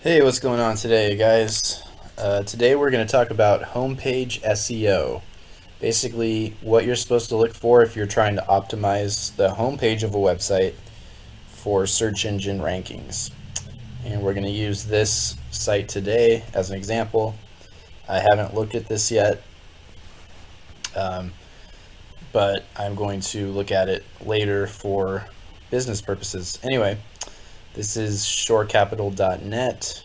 Hey, what's going on today, guys? Today we're going to talk about homepage SEO. Basically, what you're supposed to look for if you're trying to optimize the homepage of a website for search engine rankings. And we're going to use this site today as an example. I haven't looked at this yet, um, but I'm going to look at it later for business purposes. Anyway, this is shorecapital.net.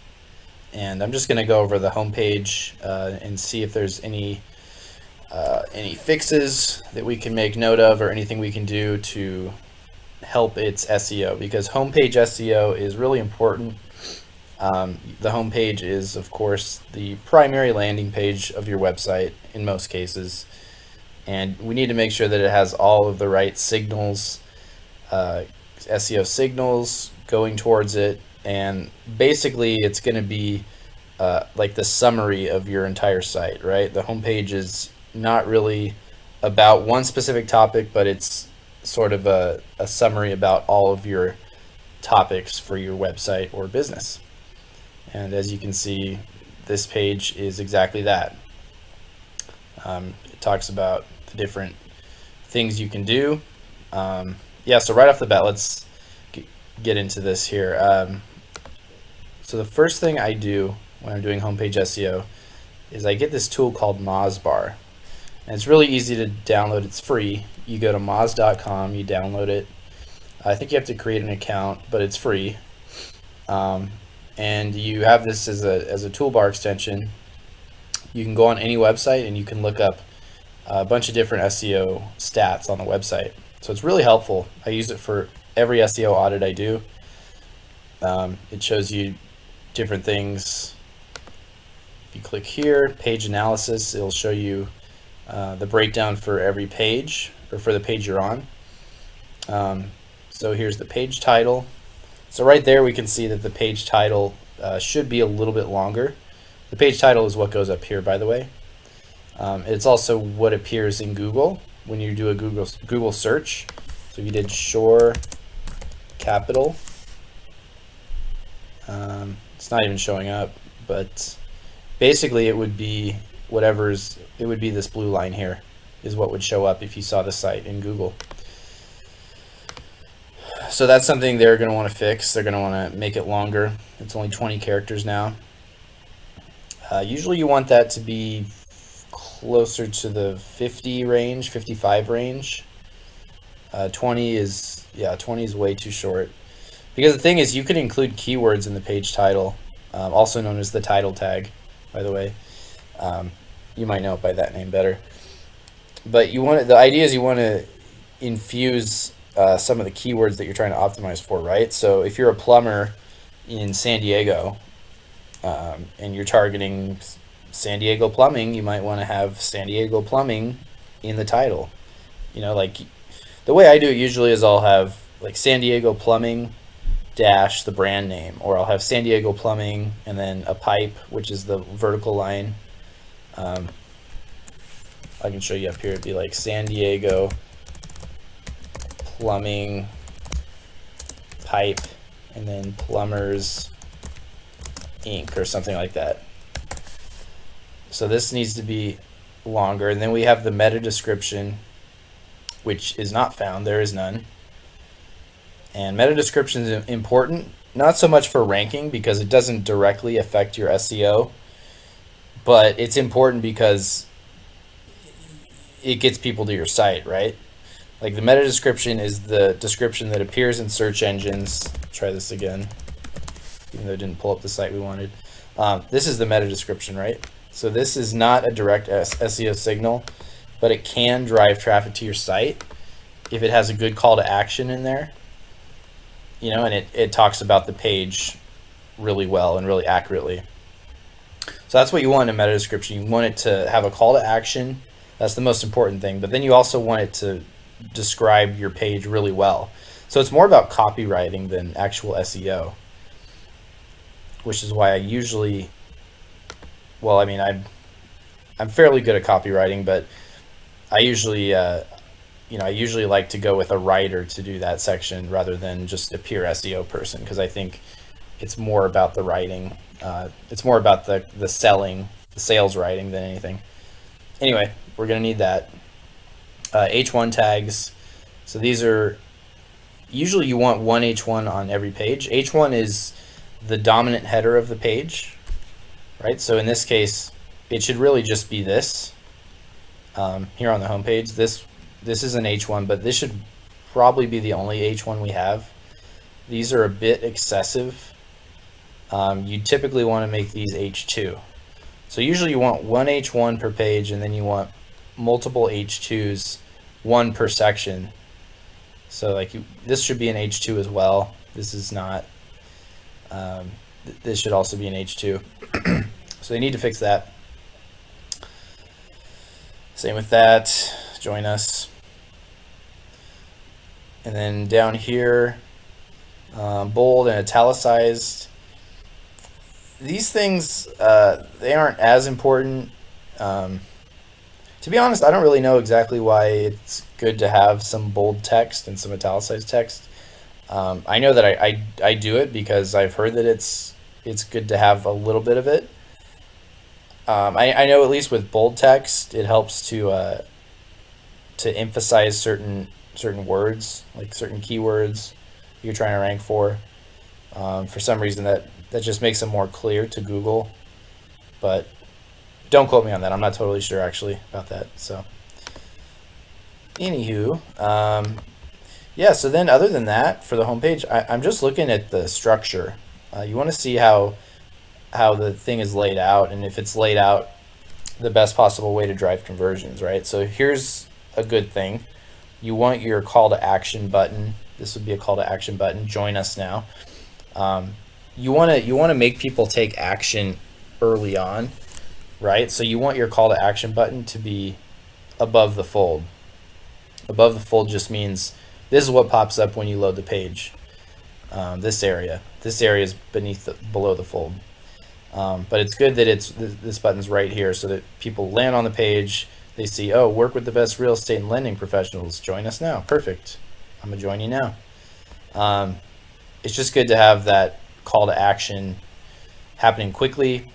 And I'm just going to go over the homepage and see if there's any fixes that we can make note of or anything we can do to help its SEO, because homepage SEO is really important. The homepage is, of course, the primary landing page of your website in most cases, and we need to make sure that it has all of the right signals, SEO signals going towards it, and basically it's going to be like the summary of your entire site, right? The homepage is not really about one specific topic, but it's sort of a summary about all of your topics for your website or business. And as you can see, this page is exactly that. It talks about the different things you can do. Yeah, so right off the bat, let's get into this here. So the first thing I do when I'm doing homepage SEO is I get this tool called Moz Bar. And it's really easy to download. It's free. You go to moz.com, you download it. I think you have to create an account, but it's free. And you have this as a toolbar extension. You can go on any website and you can look up a bunch of different SEO stats on the website. So it's really helpful. I use it for every SEO audit I do. It shows you different things. If you click here, page analysis, it'll show you the breakdown for every page, or for the page you're on. So here's the page title. So right there we can see that the page title should be a little bit longer. The page title is what goes up here, by the way. It's also what appears in Google when you do a Google search. So if you did Shore Capital, it's not even showing up, but basically it would be it would be this blue line here is what would show up if you saw the site in Google. So that's something they're going to want to fix. They're going to want to make it longer. It's only 20 characters now. Usually you want that to be closer to the 50 range, 55 range. 20 is way too short. Because the thing is, you can include keywords in the page title, also known as the title tag, by the way. You might know it by that name better. But the idea is you want to infuse some of the keywords that you're trying to optimize for, right? So if you're a plumber in San Diego, and you're targeting San Diego plumbing, you might want to have San Diego plumbing in the title. Like the way I do it usually is I'll have like San Diego plumbing dash the brand name, or I'll have San Diego plumbing and then a pipe, which is the vertical line. I can show you up here. It'd be like San Diego plumbing pipe and then plumbers Inc. or something like that. So this needs to be longer. And then we have the meta description, which is not found. There is none. And meta description is important, not so much for ranking because it doesn't directly affect your SEO, but it's important because it gets people to your site, right? Like the meta description is the description that appears in search engines. Try this again, even though it didn't pull up the site we wanted. This is the meta description, right? So this is not a direct SEO signal, but it can drive traffic to your site if it has a good call to action in there. And it talks about the page really well and really accurately. So that's what you want in a meta description. You want it to have a call to action. That's the most important thing. But then you also want it to describe your page really well. So it's more about copywriting than actual SEO, which is why I usually, I'm fairly good at copywriting, but I usually I usually like to go with a writer to do that section rather than just a pure SEO person, because I think it's more about the writing. It's more about the sales writing than anything. Anyway, we're going to need that. H1 tags. So these are, usually you want one H1 on every page. H1 is the dominant header of the page, right? So in this case, it should really just be this. Here on the home page, this is an H1, but this should probably be the only H1 we have. These are a bit excessive. You typically want to make these H2. So usually you want one H1 per page, and then you want multiple H2s, one per section. So like this should be an H2 as well. This is not. This should also be an H2. So they need to fix that. Same with that. Join us. And then down here, bold and italicized. These things, they aren't as important. To be honest, I don't really know exactly why it's good to have some bold text and some italicized text. I know that I do it because I've heard that it's good to have a little bit of it. I know at least with bold text, it helps to emphasize certain words, like certain keywords you're trying to rank for. For some reason, that just makes them more clear to Google. But don't quote me on that. I'm not totally sure actually about that. So, anywho, yeah. So then, other than that, for the homepage, I'm just looking at the structure. You want to see how the thing is laid out, and if it's laid out the best possible way to drive conversions, right? So here's a good thing. You want your call to action button. This would be a call to action button. Join us now. You want to make people take action early on, right? So you want your call to action button to be above the fold. Above the fold just means this is what pops up when you load the page. This area is below the fold. But it's good that this button's right here so that people land on the page. They see, oh, work with the best real estate and lending professionals. Join us now. Perfect. I'm gonna join you now. It's just good to have that call to action happening quickly.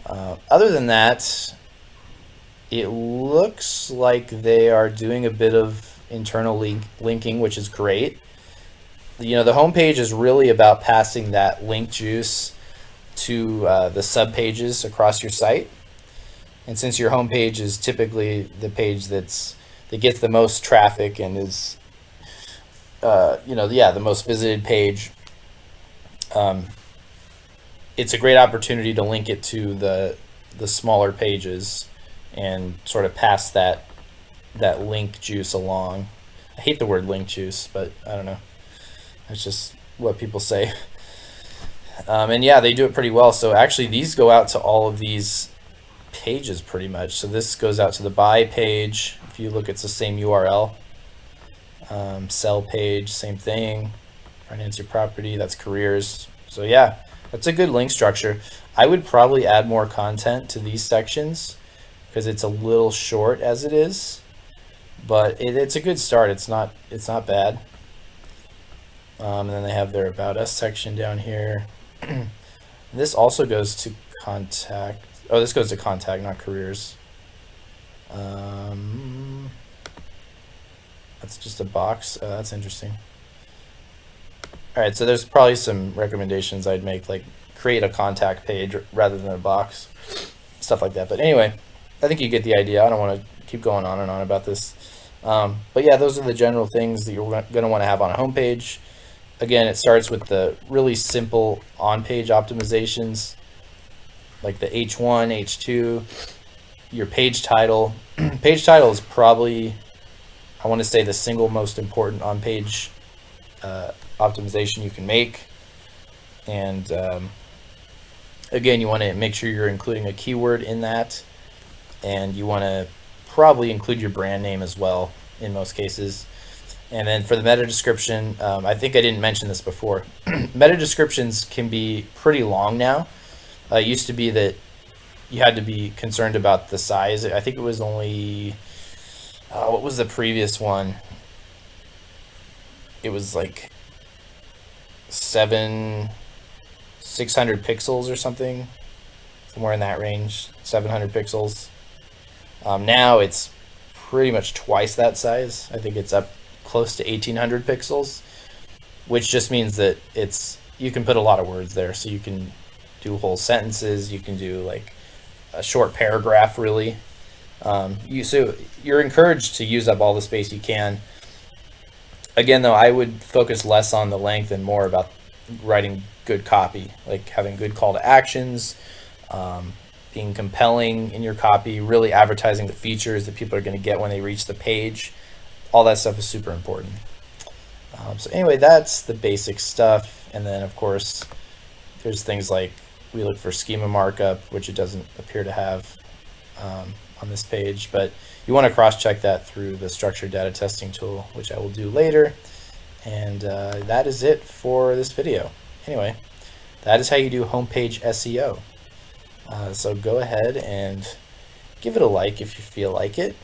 Other than that, it looks like they are doing a bit of internal linking, which is great. The homepage is really about passing that link juice to the sub pages across your site. And since your homepage is typically the page that gets the most traffic and is the most visited page, it's a great opportunity to link it to the smaller pages and sort of pass that link juice along. I hate the word link juice, but I don't know. That's just what people say. And yeah, they do it pretty well. So actually these go out to all of these pages pretty much. So this goes out to the buy page. If you look, it's the same URL. Sell page, same thing. Finance your property, that's careers. So yeah, that's a good link structure. I would probably add more content to these sections because it's a little short as it is, but it's a good start. It's not bad. And then they have their About Us section down here. This also goes to contact. Oh, this goes to contact, not careers. That's just a box. That's interesting. All right, so there's probably some recommendations I'd make, like create a contact page rather than a box, stuff like that. But anyway, I think you get the idea. I don't want to keep going on and on about this. But yeah, those are the general things that you're going to want to have on a homepage. Again, it starts with the really simple on-page optimizations, like the H1, H2, your page title. Page title is probably, I want to say, the single most important on-page optimization you can make. And again, you want to make sure you're including a keyword in that, and you want to probably include your brand name as well in most cases. And then for the meta description, I think I didn't mention this before. Meta descriptions can be pretty long now. It used to be that you had to be concerned about the size. I think it was only, what was the previous one? It was like 7 600 pixels or something, somewhere in that range, 700 pixels. Now it's pretty much twice that size. I think it's up close to 1800 pixels, which just means that you can put a lot of words there. So you can do whole sentences, you can do like a short paragraph, really. So you're encouraged to use up all the space you can. Again, though, I would focus less on the length and more about writing good copy, like having good call to actions, being compelling in your copy, really advertising the features that people are going to get when they reach the page. All that stuff is super important. So anyway, that's the basic stuff. And then, of course, there's things like we look for schema markup, which it doesn't appear to have on this page, but you want to cross-check that through the structured data testing tool, which I will do later. And that is it for this video. Anyway, that is how you do homepage SEO. So go ahead and give it a like if you feel like it,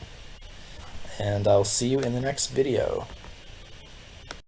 and I'll see you in the next video.